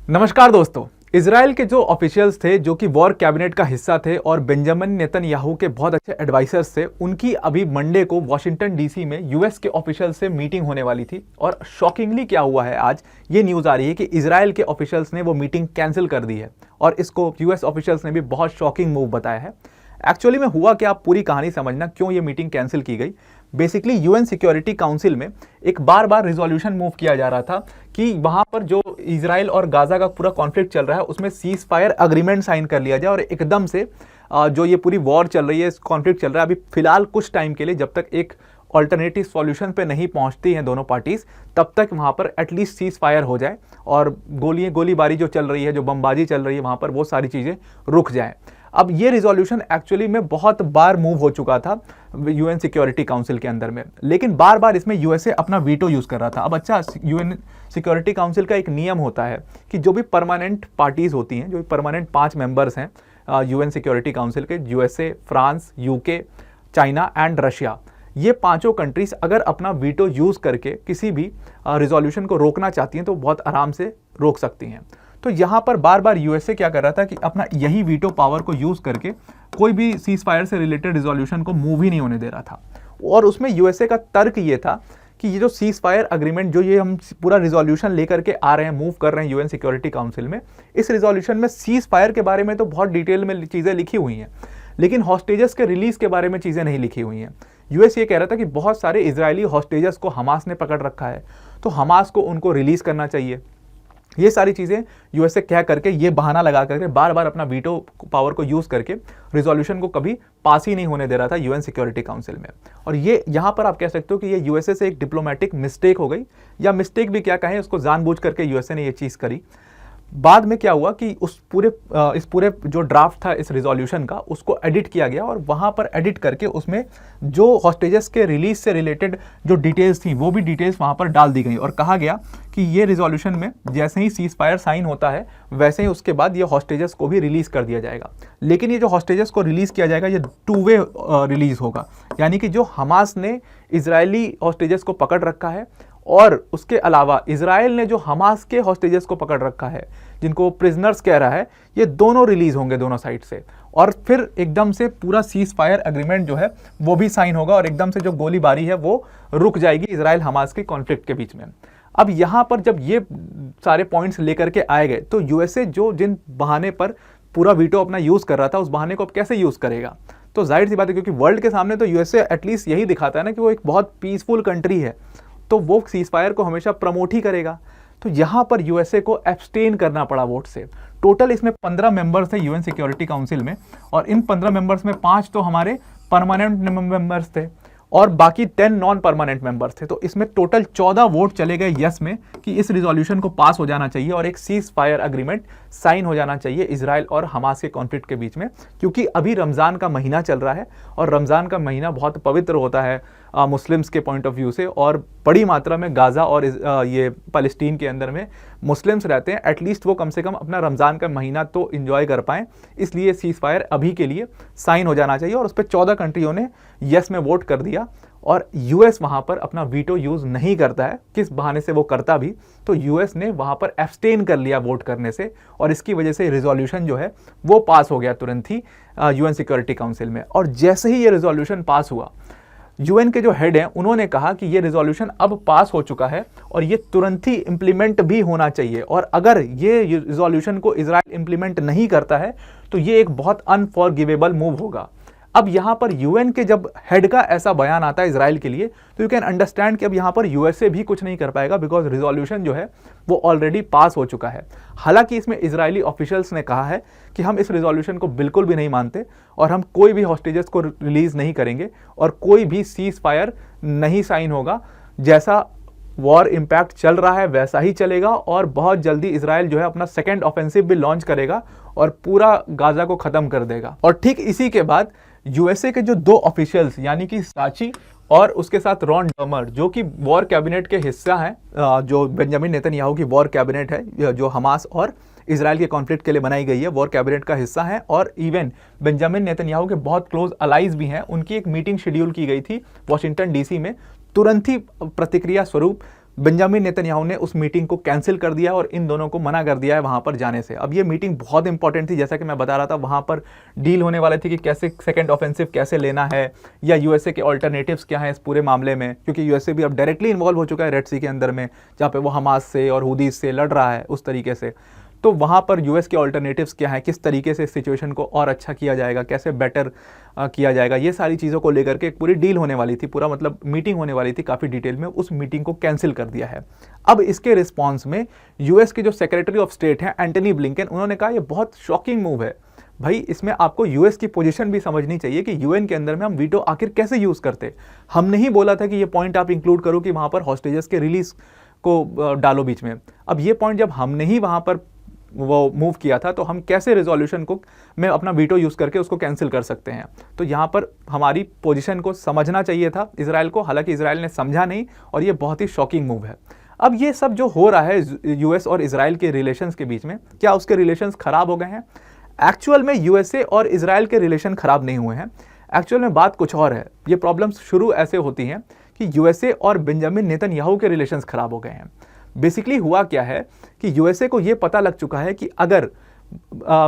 नमस्कार दोस्तों। इजराइल के जो ऑफिशियल्स थे जो कि वॉर कैबिनेट का हिस्सा थे और बेंजामिन नेतन्याहू के बहुत अच्छे एडवाइजर्स थे, उनकी अभी मंडे को वॉशिंगटन डीसी में यूएस के ऑफिशियल से मीटिंग होने वाली थी। और शॉकिंगली क्या हुआ है, आज ये न्यूज़ आ रही है कि इजराइल के ऑफिशियल्स ने वो मीटिंग कैंसिल कर दी है और इसको यूएस ऑफिशियल्स ने भी बहुत शॉकिंग मूव बताया है। एक्चुअली में हुआ क्या, आप पूरी कहानी समझना क्यों ये मीटिंग कैंसिल की गई। बेसिकली यूएन सिक्योरिटी काउंसिल में एक बार बार रिजोल्यूशन मूव किया जा रहा था कि वहां पर जो इजराइल और गाजा का पूरा कॉन्फ्लिक्ट चल रहा है उसमें सीज फायर अग्रीमेंट साइन कर लिया जाए और एकदम से जो ये पूरी वॉर चल रही है, कॉन्फ्लिक्ट चल रहा है अभी फिलहाल कुछ टाइम के लिए, जब तक एक ऑल्टरनेटिव सॉल्यूशन पे नहीं पहुंचती हैं दोनों पार्टीज, तब तक वहां पर एटलीस्ट सीज फायर हो जाए और गोलीबारी जो चल रही है, जो बमबाजी चल रही है वहां पर, वो सारी चीजें रुक जाएं। अब ये रिजोल्यूशन एक्चुअली में बहुत बार मूव हो चुका था यूएन सिक्योरिटी काउंसिल के अंदर में, लेकिन बार बार इसमें यूएसए अपना वीटो यूज कर रहा था। अब अच्छा, यूएन सिक्योरिटी काउंसिल का एक नियम होता है कि जो भी परमानेंट पार्टीज होती हैं, जो भी परमानेंट 5 मेंबर्स हैं यूएन सिक्योरिटी काउंसिल के, USA, France, UK, China and Russia, ये पांचों कंट्रीज अगर अपना वीटो यूज करके किसी भी रिजोल्यूशन को रोकना चाहती हैं तो बहुत आराम से रोक सकती हैं। तो यहाँ पर बार बार यूएसए क्या कर रहा था कि अपना यही वीटो पावर को यूज करके कोई भी सीज फायर से रिलेटेड रिजोल्यूशन को मूव ही नहीं होने दे रहा था। और उसमें यूएसए का तर्क ये था कि ये जो सीज फायर अग्रीमेंट, जो ये हम पूरा रिजोल्यूशन लेकर के आ रहे हैं, मूव कर रहे हैं यूएन सिक्योरिटी काउंसिल में, इस रिजोल्यूशन में सीज फायर के बारे में तो बहुत डिटेल में चीज़ें लिखी हुई हैं, लेकिन हॉस्टेजेस के रिलीज के बारे में चीज़ें नहीं लिखी हुई हैं। यूएस ये कह रहा था कि बहुत सारे इजरायली हॉस्टेजेस को हमास ने पकड़ रखा है, तो हमास को उनको रिलीज करना चाहिए। ये सारी चीज़ें यूएसए कह करके, ये बहाना लगा करके बार बार अपना वीटो पावर को यूज़ करके रिजोल्यूशन को कभी पास ही नहीं होने दे रहा था यूएन सिक्योरिटी काउंसिल में। और ये यहाँ पर आप कह सकते हो कि ये यूएसए से एक डिप्लोमेटिक मिस्टेक हो गई, या मिस्टेक भी क्या कहें, उसको जानबूझ करके यूएसए ने ये चीज़ करी। बाद में क्या हुआ कि इस पूरे जो ड्राफ्ट था इस रिजोल्यूशन का, उसको एडिट किया गया और वहाँ पर एडिट करके उसमें जो हॉस्टेजेस के रिलीज से रिलेटेड जो डिटेल्स थी, वो भी डिटेल्स वहाँ पर डाल दी गई और कहा गया कि ये रिजोल्यूशन में जैसे ही सीज फायर साइन होता है वैसे ही उसके बाद ये हॉस्टेजेस को भी रिलीज़ कर दिया जाएगा। लेकिन ये जो हॉस्टेजेस को रिलीज़ किया जाएगा ये 2 वे रिलीज़ होगा, यानी कि जो हमास ने इजरायली हॉस्टेजेस को पकड़ रखा है और उसके अलावा इजराइल ने जो हमास के हॉस्टेजेस को पकड़ रखा है, जिनको प्रिजनर्स कह रहा है, ये दोनों रिलीज होंगे दोनों साइड से, और फिर एकदम से पूरा सीज फायर एग्रीमेंट जो है वो भी साइन होगा और एकदम से जो गोलीबारी है वो रुक जाएगी इजराइल हमास के कॉन्फ्लिक्ट के बीच में। अब यहाँ पर जब ये सारे पॉइंट्स लेकर के आए गए तो यूएसए जो जिन बहाने पर पूरा वीटो अपना यूज़ कर रहा था, उस बहाने को अब कैसे यूज़ करेगा। तो जाहिर सी बात है, क्योंकि वर्ल्ड के सामने तो यूएसए एटलीस्ट यही दिखाता है ना कि वो एक बहुत पीसफुल कंट्री है, तो वो सीज फायर को हमेशा प्रमोट ही करेगा। तो यहाँ पर यूएसए को एब्सटेन करना पड़ा वोट से। टोटल इसमें 15 मेंबर्स थे यूएन सिक्योरिटी काउंसिल में, और इन 15 मेंबर्स में 5 तो हमारे परमानेंट मेंबर्स थे और बाकी 10 नॉन परमानेंट मेंबर्स थे। तो इसमें टोटल 14 वोट चले गए यस में कि इस रिजोल्यूशन को पास हो जाना चाहिए और एक सीज फायर अग्रीमेंट साइन हो जाना चाहिए इजराइल और हमास के कॉन्फ्लिक्ट के बीच में, क्योंकि अभी रमज़ान का महीना चल रहा है और रमज़ान का महीना बहुत पवित्र होता है मुस्लिम्स के पॉइंट ऑफ व्यू से, और बड़ी मात्रा में गाज़ा और ये फ़लस्तीन के अंदर में मुस्लिम्स रहते हैं। एटलीस्ट वो कम से कम अपना रमज़ान का महीना तो इन्जॉय कर पाएँ, इसलिए सीज फायर अभी के लिए साइन हो जाना चाहिए। और उस पर 14 कंट्रियों ने यस में वोट कर दिया और यूएस वहाँ पर अपना वीटो यूज़ नहीं करता है। किस बहाने से वो करता भी, तो यूएस ने वहाँ पर एब्सटेन कर लिया वोट करने से, और इसकी वजह से रिजोल्यूशन जो है वो पास हो गया तुरंत ही यूएन सिक्योरिटी काउंसिल में। और जैसे ही ये रिजोल्यूशन पास हुआ, यूएन के जो हेड हैं उन्होंने कहा कि ये रिजोल्यूशन अब पास हो चुका है और ये तुरंत ही इंप्लीमेंट भी होना चाहिए, और अगर ये रिजोल्यूशन को इजराइल इंप्लीमेंट नहीं करता है तो ये एक बहुत अनफॉरगिवेबल मूव होगा। अब यहाँ पर यूएन के जब हेड का ऐसा बयान आता है इजराइल के लिए, तो यू कैन अंडरस्टैंड कि अब यहाँ पर यूएसए भी कुछ नहीं कर पाएगा, बिकॉज रिजोल्यूशन जो है वो ऑलरेडी पास हो चुका है। हालांकि इसमें इजरायली ऑफिशियल्स ने कहा है कि हम इस रिजोल्यूशन को बिल्कुल भी नहीं मानते और हम कोई भी हॉस्टेजेस को रिलीज नहीं करेंगे और कोई भी सीज फायर नहीं साइन होगा। जैसा वॉर इम्पैक्ट चल रहा है वैसा ही चलेगा, और बहुत जल्दी इजराइल जो है अपना सेकेंड ऑफेंसिव भी लॉन्च करेगा और पूरा गाजा को खत्म कर देगा। और ठीक इसी के बाद यूएसए के जो 2 ऑफिशियल्स, यानी कि साची और उसके साथ रॉन डर्मर, जो कि वॉर कैबिनेट के हिस्सा हैं, जो बेंजामिन नेतन्याहू की वॉर कैबिनेट है, जो हमास और इजराइल के कॉन्फ्लिक्ट के लिए बनाई गई है, वॉर कैबिनेट का हिस्सा है, और इवन बेंजामिन नेतन्याहू के बहुत क्लोज अलाइज भी हैं। उनकी एक मीटिंग शेड्यूल की गई थी वॉशिंगटन डीसी में। तुरंत ही प्रतिक्रिया स्वरूप बेंजामिन नेतन्याहू ने उस मीटिंग को कैंसिल कर दिया और इन दोनों को मना कर दिया है वहां पर जाने से। अब ये मीटिंग बहुत इंपॉर्टेंट थी, जैसा कि मैं बता रहा था, वहां पर डील होने वाले थे कि कैसे सेकंड ऑफेंसिव कैसे लेना है, या यूएसए के ऑल्टरनेटिव्स क्या हैं इस पूरे मामले में, क्योंकि यूएसए भी अब डायरेक्टली इन्वॉल्व हो चुका है रेड सी के अंदर में, जहाँ पे वो हमास से और हुदीज से लड़ रहा है उस तरीके से। तो वहाँ पर यूएस के ऑल्टरनेटिव्स क्या हैं, किस तरीके से इस सिचुएशन को और अच्छा किया जाएगा, कैसे बेटर किया जाएगा, ये सारी चीज़ों को लेकर के एक पूरी डील होने वाली थी, पूरा मतलब मीटिंग होने वाली थी काफ़ी डिटेल में। उस मीटिंग को कैंसिल कर दिया है। अब इसके रिस्पॉन्स में यूएस के जो सेक्रेटरी ऑफ स्टेट हैं एंटनी ब्लिंकन, उन्होंने कहा ये बहुत शॉकिंग मूव है। भाई इसमें आपको यूएस की पोजीशन भी समझनी चाहिए कि यूएन के अंदर में हम वीटो आखिर कैसे यूज़ करते। हमने ही बोला था कि ये पॉइंट आप इंक्लूड करो कि वहाँ पर हॉस्टेजेस के रिलीज को डालो बीच में। अब ये पॉइंट जब हमने ही वहाँ पर वो मूव किया था, तो हम कैसे रिजोल्यूशन को में अपना वीटो यूज़ करके उसको कैंसिल कर सकते हैं। तो यहाँ पर हमारी पोजीशन को समझना चाहिए था इजराइल को, हालांकि इजराइल ने समझा नहीं और ये बहुत ही शॉकिंग मूव है। अब ये सब जो हो रहा है यूएस और इजराइल के रिलेशंस के बीच में, क्या उसके रिलेशंस खराब हो गए हैं? एक्चुअल में यूएसए और इजराइल के रिलेशन खराब नहीं हुए हैं। एक्चुअल में बात कुछ और है। ये प्रॉब्लम्स शुरू ऐसे होती हैं कि यूएसए और बेंजामिन नेतन्याहू के रिलेशंस खराब हो गए हैं। बेसिकली हुआ क्या है कि यूएसए को ये पता लग चुका है कि अगर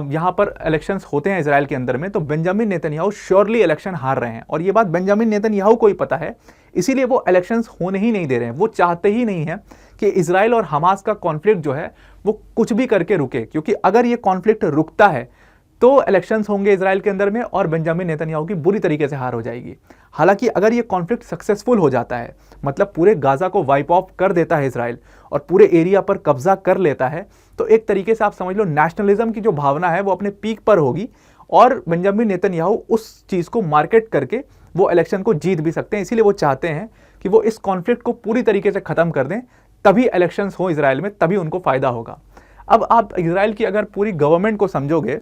यहाँ पर इलेक्शंस होते हैं इजराइल के अंदर में, तो बेंजामिन नेतन्याहू श्योरली इलेक्शन हार रहे हैं, और ये बात बेंजामिन नेतन्याहू को ही पता है। इसीलिए वो इलेक्शंस होने ही नहीं दे रहे हैं। वो चाहते ही नहीं है कि इजराइल और हमास का कॉन्फ्लिक्ट जो है वो कुछ भी करके रुके, क्योंकि अगर ये कॉन्फ्लिक्ट रुकता है तो इलेक्शंस होंगे इजराइल के अंदर में और बेंजामिन नेतन्याहू की बुरी तरीके से हार हो जाएगी। हालांकि अगर ये कॉन्फ्लिक्ट सक्सेसफुल हो जाता है, मतलब पूरे गाजा को वाइप ऑफ कर देता है इजराइल और पूरे एरिया पर कब्जा कर लेता है, तो एक तरीके से आप समझ लो नेशनलिज्म की जो भावना है वो अपने पीक पर होगी और बेंजामिन नेतन्याहू उस चीज़ को मार्केट करके वो इलेक्शन को जीत भी सकते हैं। इसीलिए वो चाहते हैं कि वो इस कॉन्फ्लिक्ट को पूरी तरीके से ख़त्म कर दें, तभी इलेक्शंस हो इजराइल में, तभी उनको फ़ायदा होगा। अब आप इजराइल की अगर पूरी गवर्नमेंट को समझोगे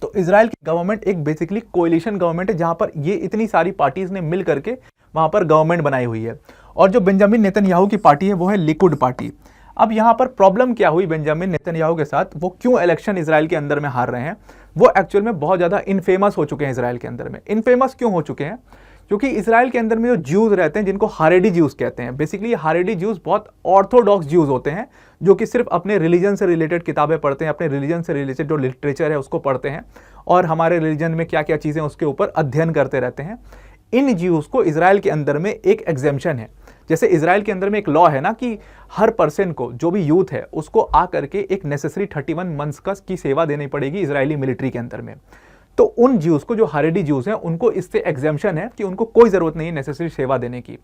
तो इजराइल की गवर्नमेंट एक बेसिकली कोएलिशन गवर्नमेंट है, जहां पर ये इतनी सारी पार्टीज ने मिल करके वहां पर गवर्नमेंट बनाई हुई है। और जो बेंजामिन नेतन्याहू की पार्टी है वो है लिकुड पार्टी। अब यहां पर प्रॉब्लम क्या हुई बेंजामिन नेतन्याहू के साथ, वो क्यों इलेक्शन इजराइल के अंदर में हार रहे हैं, वो एक्चुअल में बहुत ज़्यादा इनफेमस हो चुके हैं इजराइल के अंदर में। इनफेमस क्यों हो चुके हैं? क्योंकि इजराइल के अंदर में जो ज्यूज रहते हैं, जिनको हारेडी ज्यूज कहते हैं, बेसिकली हारेडी ज्यूज बहुत ऑर्थोडॉक्स ज्यूज होते हैं, जो कि सिर्फ अपने रिलीजन से रिलेटेड किताबें पढ़ते हैं, अपने रिलीजन से रिलेटेड जो लिटरेचर है उसको पढ़ते हैं और हमारे रिलीजन में क्या क्या चीज़ें उसके ऊपर अध्ययन करते रहते हैं। इन ज्यूज को इजराइल के अंदर में एक एग्जेम्पशन है। जैसे इजराइल के अंदर में एक लॉ है ना कि हर पर्सन को, जो भी यूथ है, उसको आ करके एक नेसेसरी 31 मंथ्स की सेवा देनी पड़ेगी इजरायली मिलिट्री के अंदर में। तो उन ज्यूज को, जो हारेडी ज्यूज हैं, उनको इससे एग्जेम्पशन है कि उनको कोई जरूरत नहीं है नेसेसरी सेवा देने की।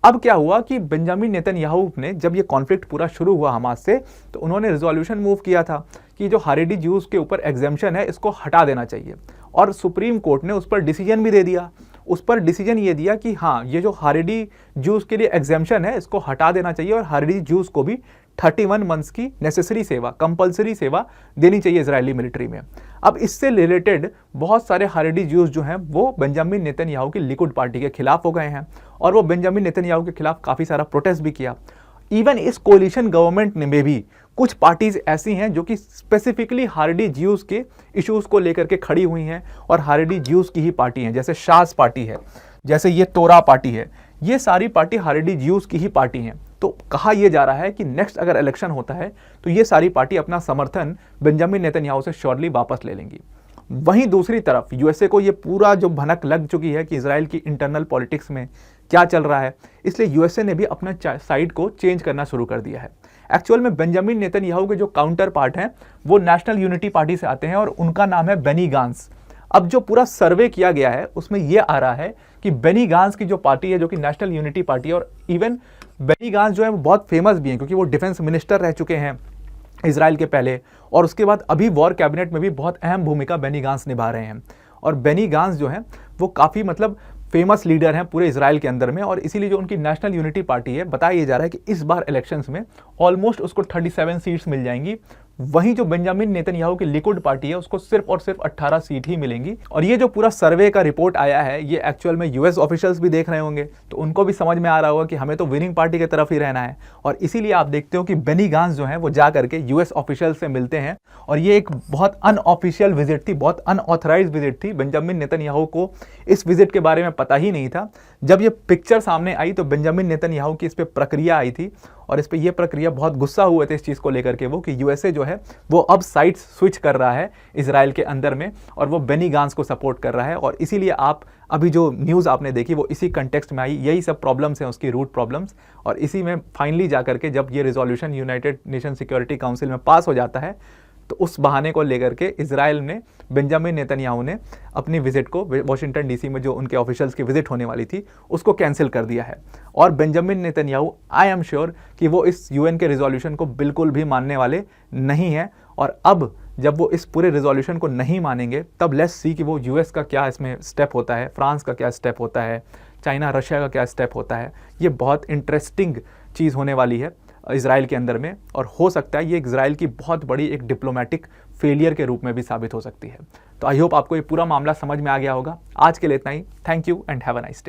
अब क्या हुआ कि बेंजामिन नेतन्याहू ने, जब ये कॉन्फ्लिक्ट पूरा शुरू हुआ हमास से, तो उन्होंने रिजोल्यूशन मूव किया था कि जो हारेडी ज्यूज के ऊपर एग्जेम्पशन है इसको हटा देना चाहिए, और सुप्रीम कोर्ट ने उस पर डिसीजन भी दे दिया। उस पर डिसीजन ये दिया कि हाँ, ये जो हारेडी ज्यूज के लिए एग्जेम्पशन है इसको हटा देना चाहिए और हारेडी ज्यूज को भी 31 मंथ्स की नेसेसरी सेवा, कंपलसरी सेवा देनी चाहिए इजरायली मिलिट्री में। अब इससे रिलेटेड बहुत सारे हारेडी ज्यूज जो हैं वो बेंजामिन नेतन्याहू की लिकुड पार्टी के खिलाफ हो गए हैं और वो बेंजामिन नेतन्याहू के खिलाफ काफ़ी सारा प्रोटेस्ट भी किया। इवन इस कोलिशन गवर्नमेंट में भी कुछ पार्टीज ऐसी हैं जो कि स्पेसिफिकली हारेडी ज्यूज के इश्यूज को लेकर के खड़ी हुई हैं और हारेडी ज्यूज की ही पार्टी हैं, जैसे शास पार्टी है, जैसे ये तोरा पार्टी है, ये सारी पार्टी हारेडी ज्यूज की ही पार्टी हैं। तो कहा यह जा रहा है कि नेक्स्ट अगर इलेक्शन होता है तो ये सारी पार्टी अपना समर्थन बेंजामिन नेतन्याहू से श्योरली वापस ले लेंगी। वहीं दूसरी तरफ यूएसए को ये पूरा जो भनक लग चुकी है कि इजराइल की इंटरनल पॉलिटिक्स में क्या चल रहा है, इसलिए यूएसए ने भी अपना साइड को चेंज करना शुरू कर दिया है। एक्चुअल में बेंजामिन नेतन्याहू के जो काउंटर पार्ट हैं वो नेशनल यूनिटी पार्टी से आते हैं और उनका नाम है बेनी गांस। अब जो पूरा सर्वे किया गया है उसमें यह आ रहा है कि बेनी गांस की जो पार्टी है, जो कि नेशनल यूनिटी पार्टी है, और इवन बेनी गांस जो है वो बहुत फेमस भी हैं क्योंकि वो डिफेंस मिनिस्टर रह चुके हैं इजराइल के पहले, और उसके बाद अभी वॉर कैबिनेट में भी बहुत अहम भूमिका बेनी गांस निभा रहे हैं। और बेनी गांस जो है वो काफ़ी मतलब फेमस लीडर हैं पूरे इजराइल के अंदर में, और इसीलिए जो उनकी नेशनल यूनिटी पार्टी है, बताया जा रहा है कि इस बार इलेक्शंस में ऑलमोस्ट उसको 37 सीट्स मिल जाएंगी। वहीं जो बेंजामिन नेतन्याहू की लिकुड पार्टी है उसको सिर्फ और सिर्फ 18 सीट ही मिलेंगी। और ये जो पूरा सर्वे का रिपोर्ट आया है ये एक्चुअल में यूएस ऑफिशियल्स भी देख रहे होंगे, तो उनको भी समझ में आ रहा होगा कि हमें तो विनिंग पार्टी की तरफ ही रहना है। और इसीलिए आप देखते हो कि बेनी गांस जो है वो जा करके यूएस ऑफिशियल से मिलते हैं, और ये एक बहुत अनऑफिशियल विजिट थी, बहुत अनऑथराइज विजिट थी। बेंजामिन नेतन्याहू को इस विजिट के बारे में पता ही नहीं था। जब ये पिक्चर सामने आई तो बेंजामिन नेतन्याहू की इस पर प्रक्रिया आई थी और इस पे ये प्रक्रिया बहुत गुस्सा हुए थे इस चीज़ को लेकर के वो कि यूएसए जो है वो अब साइड्स स्विच कर रहा है इजराइल के अंदर में, और वो बेनी गांस को सपोर्ट कर रहा है। और इसीलिए आप अभी जो न्यूज़ आपने देखी वो इसी कंटेक्स्ट में आई, यही सब प्रॉब्लम्स हैं उसकी, रूट प्रॉब्लम्स। और इसी में फाइनली जा करके जब ये resolution United nation security council में पास हो जाता है, तो उस बहाने को लेकर के इजराइल ने, बेंजामिन नेतन्याहू ने अपनी विजिट को, वॉशिंगटन डीसी में जो उनके ऑफिशियल्स की विजिट होने वाली थी, उसको कैंसिल कर दिया है। और Benjamin Netanyahu, I am sure कि वो इस यूएन के रिजोल्यूशन को बिल्कुल भी मानने वाले नहीं हैं। और अब जब वो इस पूरे रिजोल्यूशन को नहीं मानेंगे, तब लेट्स सी कि वो यूएस का क्या इसमें स्टेप होता है, फ्रांस का क्या स्टेप होता है, चाइना रशिया का क्या स्टेप होता है। ये बहुत इंटरेस्टिंग चीज़ होने वाली है इजराइल के अंदर में, और हो सकता है ये इजराइल की बहुत बड़ी एक डिप्लोमेटिक फेलियर के रूप में भी साबित हो सकती है। तो आई होप आपको ये पूरा मामला समझ में आ गया होगा। आज के लिए इतना ही। Thank you and have a nice day.